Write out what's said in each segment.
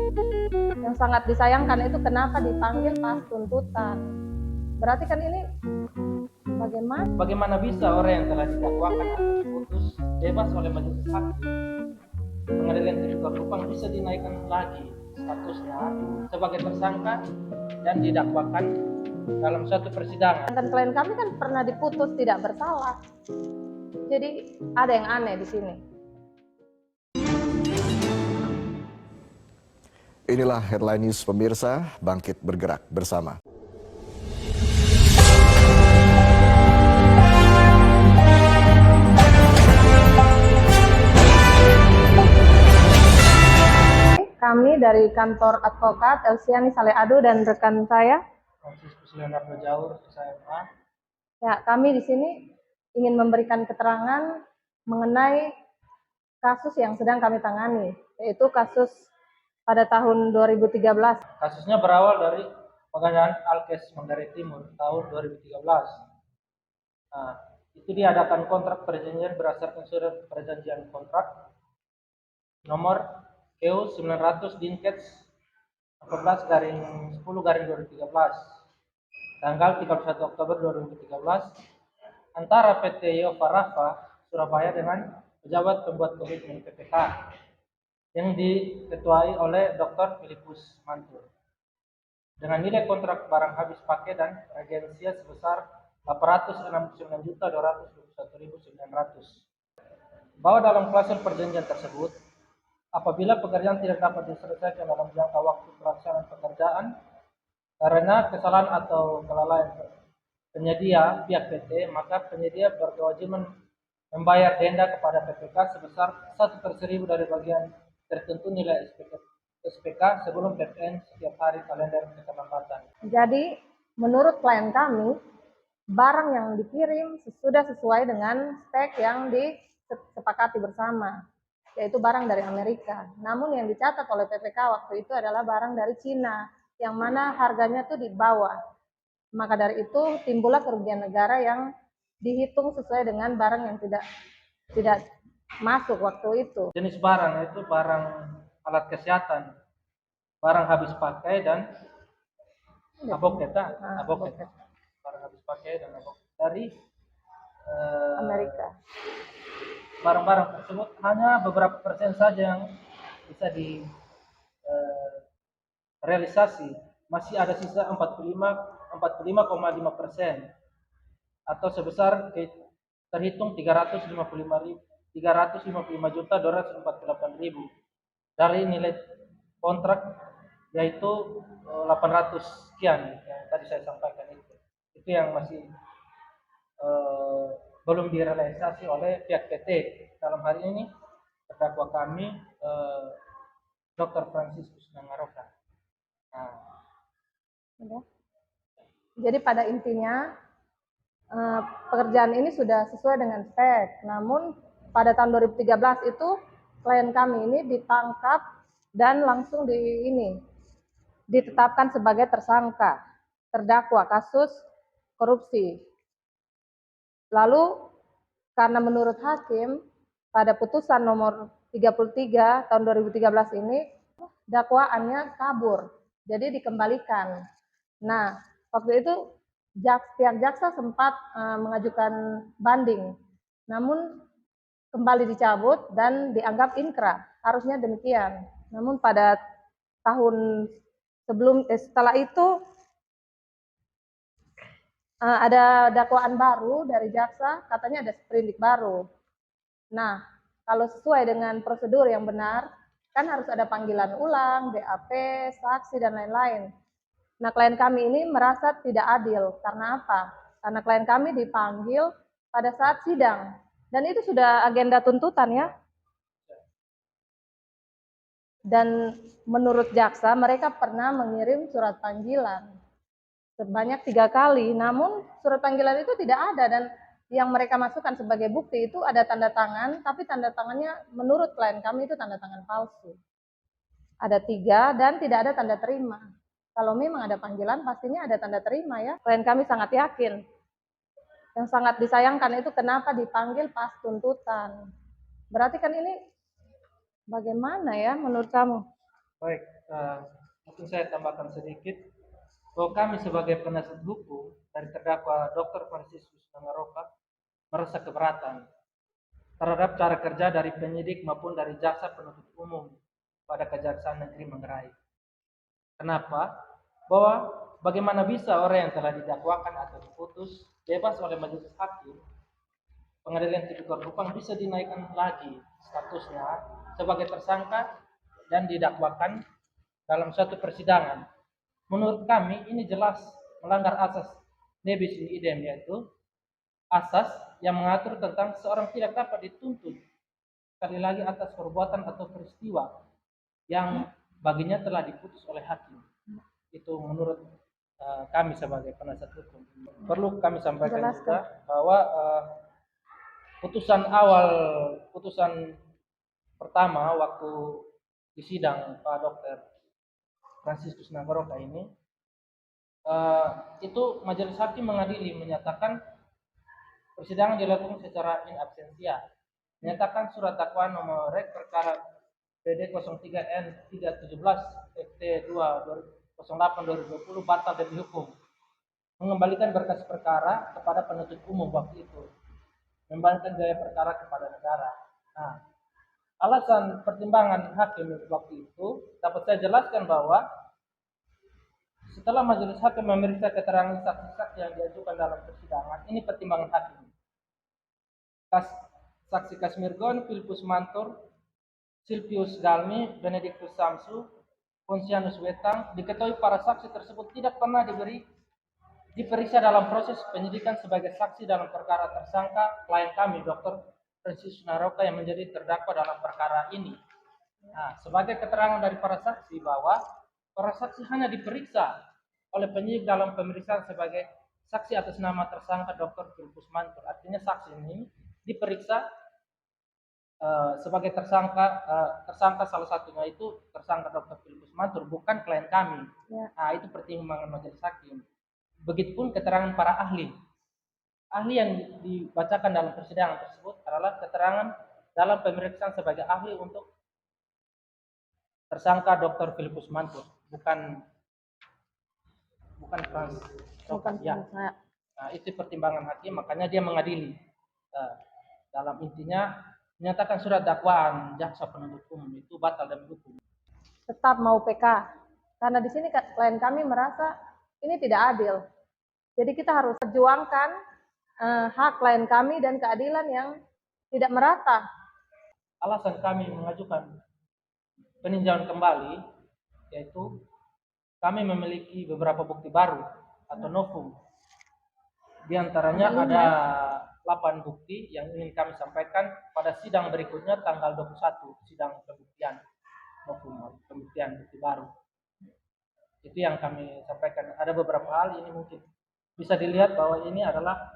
Yang sangat disayangkan itu kenapa dipanggil pas tuntutan. Berarti kan ini bagaimana? Bagaimana bisa orang yang telah didakwakan atau diputus bebas oleh majelis hakim Pengadilan Tipikor Kupang bisa dinaikkan lagi statusnya sebagai tersangka dan didakwakan dalam suatu persidangan. Dan klien kami kan pernah diputus tidak bersalah. Jadi ada yang aneh di sini. Inilah headline news pemirsa, Bangkit Bergerak bersama. Kami dari kantor advokat Elsiani Saleado dan rekan saya. Franciscus Leonardo Jaur, SMA. Ya, kami di sini ingin memberikan keterangan mengenai kasus yang sedang kami tangani, yaitu kasus pada tahun 2013. Kasusnya berawal dari pengadaan Alkes Manggarai Timur tahun 2013. Nah, itu diadakan kontrak perjanjian berdasarkan surat perjanjian kontrak nomor EU 900 Dinkets 14 garing 10 garing 2013 tanggal 31 Oktober 2013 antara PT Yova Rafa Surabaya dengan pejabat pembuat komitmen PPK yang diketuai oleh Dr. Filipus Mantur dengan nilai kontrak barang habis pakai dan agensia sebesar 869.221.900 bahwa dalam klausul perjanjian tersebut apabila pekerjaan tidak dapat diselesaikan dalam jangka waktu pelaksanaan pekerjaan karena kesalahan atau kelalaian penyedia pihak PT, maka penyedia berkewajiban membayar denda kepada PPK sebesar 1/1000 dari bagian tertentu nilai SPK sebelum PPN setiap hari kalender keterlambatan. Jadi, menurut klien kami, barang yang dikirim sudah sesuai dengan spek yang disepakati bersama, yaitu barang dari Amerika. Namun yang dicatat oleh PPK waktu itu adalah barang dari Cina, yang mana harganya tuh di bawah. Maka dari itu timbullah kerugian negara yang dihitung sesuai dengan barang yang tidak masuk waktu itu. Jenis barang itu barang alat kesehatan, barang habis pakai dan aboketa, barang habis pakai dan aboketa dari Amerika. Barang-barang tersebut hanya beberapa persen saja yang bisa realisasi, masih ada sisa 45,5% atau sebesar terhitung 355.248.000 dari nilai kontrak yaitu 800 sekian yang tadi saya sampaikan itu yang masih belum direalisasi oleh pihak PT. Dalam hari ini terdakwa kami Dr. Franciscus Nangaroka. Jadi pada intinya pekerjaan ini sudah sesuai dengan spek. Namun pada tahun 2013 itu klien kami ini ditangkap dan langsung ditetapkan sebagai tersangka, terdakwa kasus korupsi. Lalu karena menurut hakim pada putusan nomor 33 tahun 2013 ini dakwaannya kabur, jadi dikembalikan. Nah, waktu itu pihak jaksa sempat mengajukan banding, namun kembali dicabut dan dianggap inkrah. Harusnya demikian. Namun pada tahun setelah itu ada dakwaan baru dari jaksa, katanya ada sprindik baru. Nah, kalau sesuai dengan prosedur yang benar, kan harus ada panggilan ulang, BAP, saksi, dan lain-lain. Nah, klien kami ini merasa tidak adil. Karena apa? Karena klien kami dipanggil pada saat sidang. Dan itu sudah agenda tuntutan ya. Dan menurut jaksa, mereka pernah mengirim surat panggilan sebanyak 3 kali. Namun surat panggilan itu tidak ada dan yang mereka masukkan sebagai bukti itu ada tanda tangan, tapi tanda tangannya menurut klien kami itu tanda tangan palsu. Ada 3 dan tidak ada tanda terima. Kalau memang ada panggilan, pastinya ada tanda terima ya. Klien kami sangat yakin. Yang sangat disayangkan itu kenapa dipanggil pas tuntutan. Berarti kan ini bagaimana ya menurut kamu? Baik, mungkin saya tambahkan sedikit bahwa kami sebagai penasihat hukum dari terdakwa Dr. Franciscus Nagaroka merasa keberatan terhadap cara kerja dari penyidik maupun dari jaksa penuntut umum pada Kejaksaan Negeri Manggarai. Kenapa? Bahwa bagaimana bisa orang yang telah didakwakan atau diputus bebas oleh majelis hakim, pengadilan tipikor Kupang bisa dinaikkan lagi statusnya sebagai tersangka dan didakwakan dalam suatu persidangan. Menurut kami ini jelas melanggar asas nebis in idem, yaitu asas yang mengatur tentang seorang tidak dapat dituntut sekali lagi atas perbuatan atau peristiwa yang baginya telah diputus oleh hakim. Itu menurut kami sebagai penasihat hukum. Perlu kami sampaikan juga bahwa putusan pertama waktu di sidang Pak Dr. Franciscus Nagoroka ini, itu majelis hakim mengadili menyatakan persidangan dilakukan secara in absentia, menyatakan surat dakwaan nomor rek perkara PD 03N 317 FT 208 2020 batal demi hukum, mengembalikan berkas perkara kepada penuntut umum waktu itu, mengembalikan biaya perkara kepada negara. Nah, alasan pertimbangan hakim waktu itu dapat saya jelaskan bahwa setelah majelis hakim memeriksa keterangan saksi-saksi yang diajukan dalam persidangan, ini pertimbangan hakim. Saksi Kasmirgon, Filipus Mantur, Silvius Galmi, Benedictus Samsu, Ponsianus Wetang, diketahui para saksi tersebut tidak pernah diperiksa dalam proses penyidikan sebagai saksi dalam perkara tersangka klien kami, Dr. Franciscus Nagaroka yang menjadi terdakwa dalam perkara ini. Nah, sebagai keterangan dari para saksi bahwa para saksi hanya diperiksa oleh penyidik dalam pemeriksaan sebagai saksi atas nama tersangka Dr. Filipus Mantur. Artinya saksi ini diperiksa sebagai tersangka salah satunya itu tersangka Dr. Filipus Mantur, bukan klien kami. Ya. Nah, itu pertimbangan majelis hakim. Begitupun keterangan para ahli. Ahli yang dibacakan dalam persidangan tersebut adalah keterangan dalam pemeriksaan sebagai ahli untuk tersangka Dr. Filipus Mantur, bukan Frans. Ya. Nah, itu pertimbangan hakim, makanya dia mengadili. Dalam intinya menyatakan surat dakwaan jaksa penuntut umum itu batal demi hukum. Tetap mau PK, karena di sini klien kami merasa ini tidak adil. Jadi kita harus perjuangkan hak klien kami dan keadilan yang tidak merata. Alasan kami mengajukan peninjauan kembali yaitu kami memiliki beberapa bukti baru atau novum. Di antaranya ada 8 bukti yang ingin kami sampaikan pada sidang berikutnya tanggal 21, sidang pembuktian novum, pembuktian bukti baru. Itu yang kami sampaikan. Ada beberapa hal ini mungkin bisa dilihat bahwa ini adalah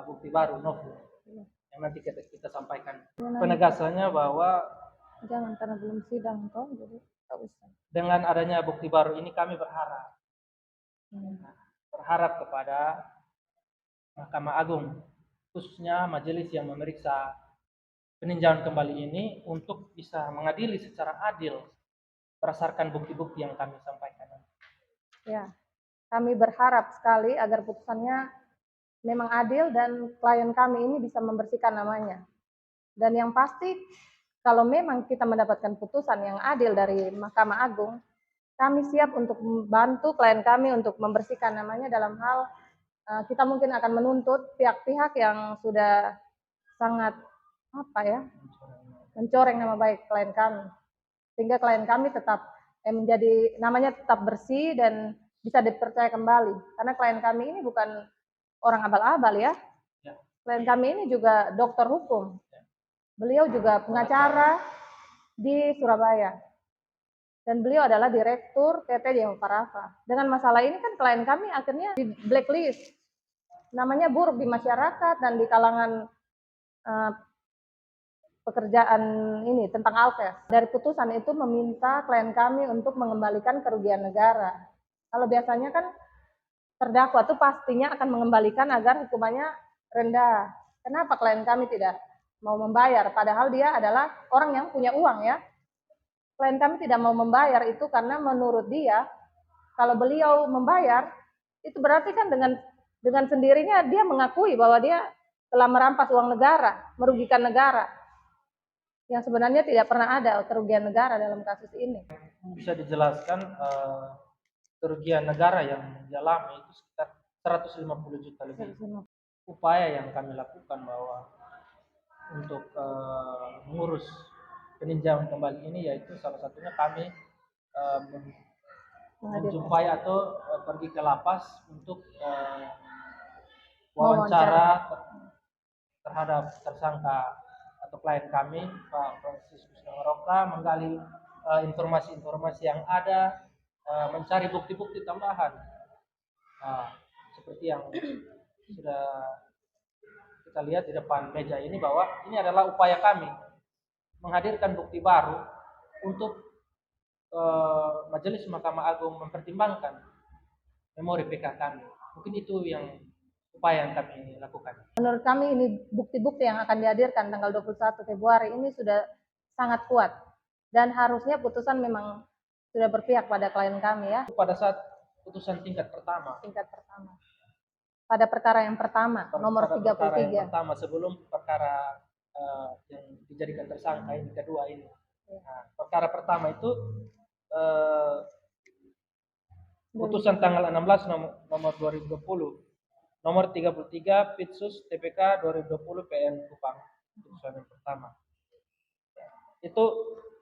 bukti baru novum yang nanti kita sampaikan. Penegasannya bahwa jangan, karena belum sidang toh, jadi tak usah. Dengan adanya bukti baru ini kami berharap kepada Mahkamah Agung, khususnya majelis yang memeriksa peninjauan kembali ini untuk bisa mengadili secara adil berdasarkan bukti-bukti yang kami sampaikan. Ya, kami berharap sekali agar putusannya memang adil dan klien kami ini bisa membersihkan namanya. Dan yang pasti, kalau memang kita mendapatkan putusan yang adil dari Mahkamah Agung, kami siap untuk membantu klien kami untuk membersihkan namanya dalam hal kita mungkin akan menuntut pihak-pihak yang sudah sangat mencoreng nama baik klien kami, sehingga klien kami tetap menjadi namanya tetap bersih dan bisa dipercaya kembali. Karena klien kami ini bukan orang abal-abal ya. Klien kami ini juga dokter hukum. Beliau juga pengacara di Surabaya. Dan beliau adalah direktur PT Demo Parafa. Dengan masalah ini kan klien kami akhirnya di blacklist. Namanya buruk di masyarakat dan di kalangan pekerjaan ini tentang Alkes. Dari putusan itu meminta klien kami untuk mengembalikan kerugian negara. Kalau biasanya kan terdakwa itu pastinya akan mengembalikan agar hukumannya rendah. Kenapa klien kami tidak mau membayar? Padahal dia adalah orang yang punya uang ya. klien kami tidak mau membayar itu karena menurut dia, kalau beliau membayar, itu berarti kan dengan sendirinya dia mengakui bahwa dia telah merampas uang negara, merugikan negara. Yang sebenarnya tidak pernah ada kerugian negara dalam kasus ini. Bisa dijelaskan kerugian negara yang dialami itu sekitar 150 juta lebih. Upaya yang kami lakukan bahwa untuk mengurus peninjauan kembali ini, yaitu salah satunya kami menjumpai atau pergi ke lapas untuk wawancara terhadap tersangka atau klien kami Pak Franciscus Maroka, menggali informasi-informasi yang ada, mencari bukti-bukti tambahan. Seperti yang sudah kita lihat di depan meja ini, bahwa ini adalah upaya kami menghadirkan bukti baru untuk Majelis Mahkamah Agung mempertimbangkan memori PK kami. Mungkin itu yang upaya yang kami lakukan. Menurut kami ini bukti-bukti yang akan dihadirkan tanggal 21 Februari ini sudah sangat kuat. Dan harusnya putusan memang sudah berpihak pada klien kami ya. Pada saat putusan tingkat pertama. Pada perkara yang pertama, nomor 33. Perkara yang pertama sebelum perkara yang dijadikan tersangka ini, kedua ini. Nah, perkara pertama itu putusan tanggal 16 nomor 2020 nomor 33 Pitsus TPK 2020 PN Kupang, putusan yang pertama. Itu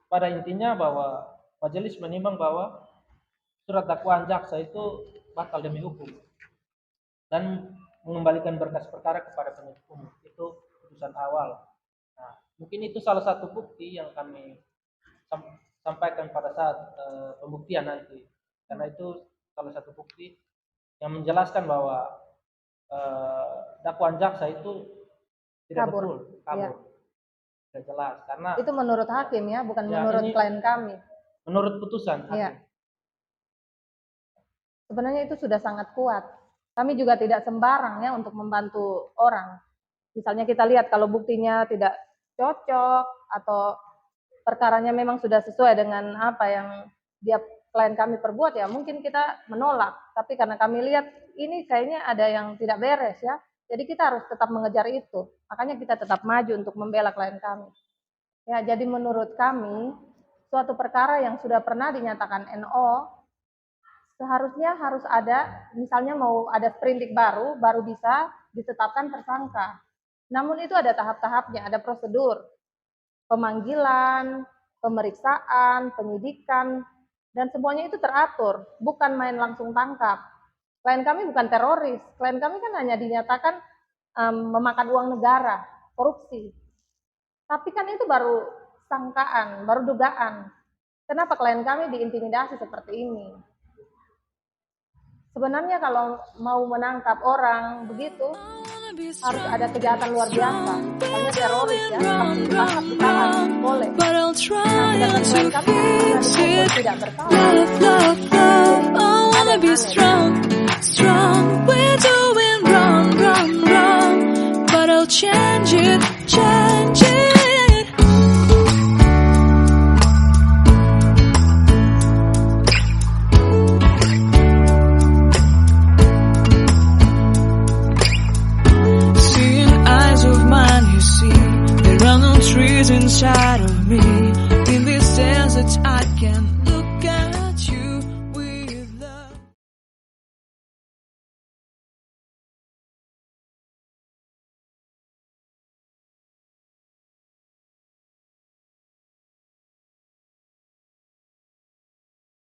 pada intinya bahwa majelis menimbang bahwa surat dakwaan jaksa itu batal demi hukum dan mengembalikan berkas perkara kepada penuntut umum. Itu putusan awal. Nah, mungkin itu salah satu bukti yang kami sampaikan pada saat pembuktian nanti, karena itu salah satu bukti yang menjelaskan bahwa dakwaan jaksa itu tidak kabur. Ya. Tidak jelas, karena itu menurut hakim ya, bukan menurut klien kami. Menurut putusan hakim. Ya. Sebenarnya itu sudah sangat kuat. Kami juga tidak sembarang ya untuk membantu orang. Misalnya kita lihat kalau buktinya tidak cocok atau perkaranya memang sudah sesuai dengan apa yang klien kami perbuat, ya mungkin kita menolak. Tapi karena kami lihat ini kayaknya ada yang tidak beres ya, jadi kita harus tetap mengejar itu. Makanya kita tetap maju untuk membela klien kami. Ya, jadi menurut kami suatu perkara yang sudah pernah dinyatakan NO seharusnya harus ada, misalnya mau ada sprindik baru bisa ditetapkan tersangka. Namun itu ada tahap-tahapnya, ada prosedur. Pemanggilan, pemeriksaan, penyidikan, dan semuanya itu teratur, bukan main langsung tangkap. Klien kami bukan teroris, klien kami kan hanya dinyatakan memakan uang negara, korupsi. Tapi kan itu baru sangkaan, baru dugaan. Kenapa klien kami diintimidasi seperti ini? Sebenarnya kalau mau menangkap orang begitu, harus ada kejahatan luar biasa, misalnya teroris ya, pasti ditangkap ditahan, boleh. Nah, sedangkan klien kami tidak bersalah. Change it.